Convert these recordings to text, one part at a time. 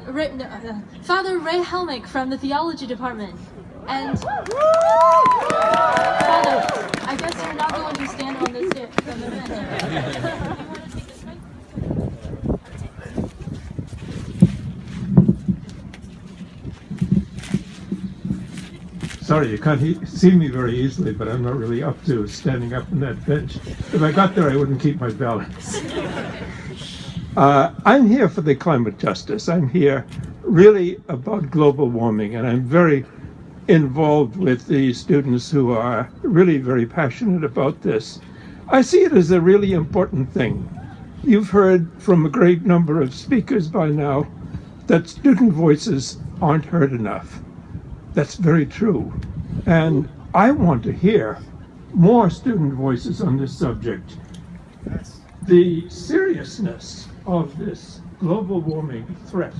Father Ray Helmick from the theology department. And Father, I guess you're not going to stand on this bench. You want to take this mic? Sorry, you can't see me very easily, but I'm not really up to standing up on that bench. If I got there, I wouldn't keep my balance. I'm here for the climate justice. I'm here really about global warming, and I'm very involved with the students who are really very passionate about this. I see it as a really important thing. You've heard from a great number of speakers by now that student voices aren't heard enough. That's very true. And I want to hear more student voices on this subject. The seriousness of this global warming threat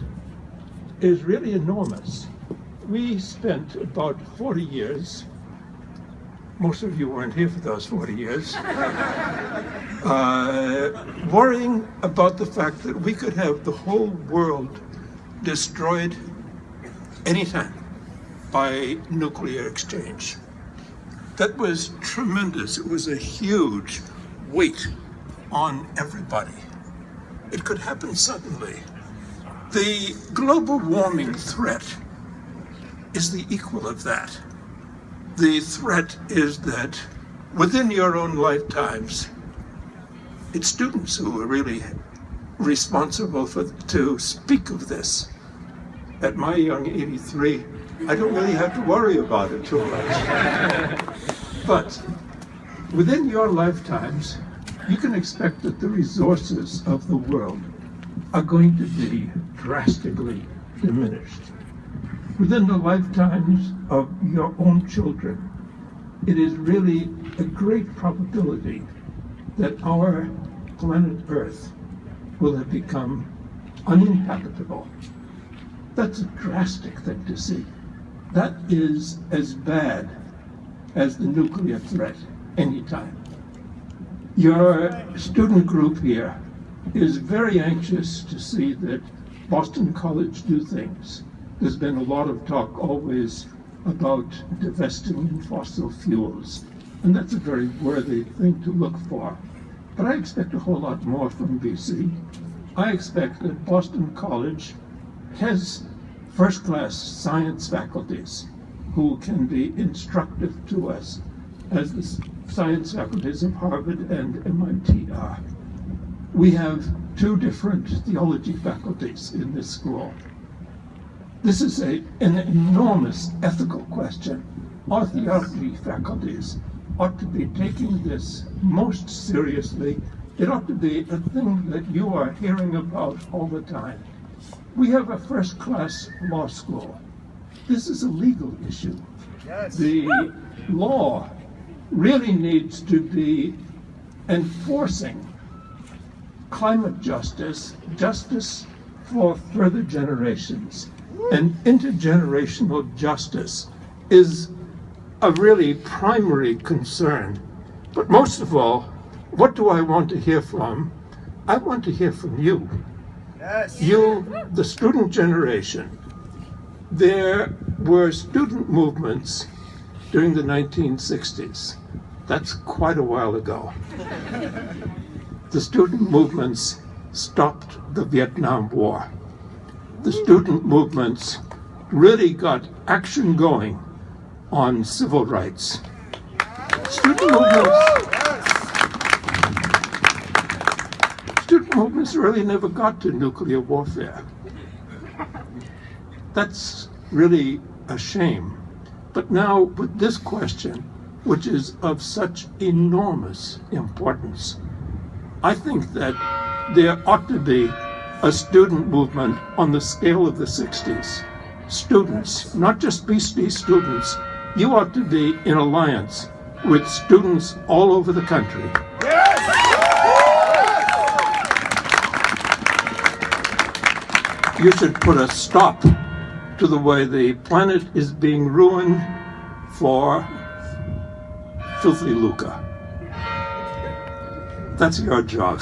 is really enormous. We spent about 40 years, most of you weren't here for those 40 years, worrying about the fact that we could have the whole world destroyed anytime by nuclear exchange. That was tremendous. It was a huge weight on everybody. It could happen suddenly. The global warming threat is the equal of that. The threat is that within your own lifetimes, it's students who are really responsible to speak of this. At my young 83, I don't really have to worry about it too much. But within your lifetimes, you can expect that the resources of the world are going to be drastically diminished. Within the lifetimes of your own children, it is really a great probability that our planet Earth will have become uninhabitable. That's a drastic thing to see. That is as bad as the nuclear threat anytime. Your student group here is very anxious to see that Boston College do things. There's been a lot of talk always about divesting in fossil fuels, and that's a very worthy thing to look for. But I expect a whole lot more from BC. I expect that Boston College has first-class science faculties who can be instructive to us, as the science faculties of Harvard and MIT are. We have two different theology faculties in this school. This is an enormous ethical question. Our theology faculties ought to be taking this most seriously. It ought to be a thing that you are hearing about all the time. We have a first-class law school. This is a legal issue. Yes. The law really needs to be enforcing climate justice, justice for further generations. And intergenerational justice is a really primary concern. But most of all, what do I want to hear from? I want to hear from you. Yes. You, the student generation. There were student movements during the 1960s. That's quite a while ago. The student movements stopped the Vietnam War. The student movements really got action going on civil rights. Student movements really never got to nuclear warfare. That's really a shame. But now with this question, which is of such enormous importance, I think that there ought to be a student movement on the scale of the 60s. Students, not just BC students, you ought to be in alliance with students all over the country. You should put a stop to the way the planet is being ruined for filthy lucre. That's your job.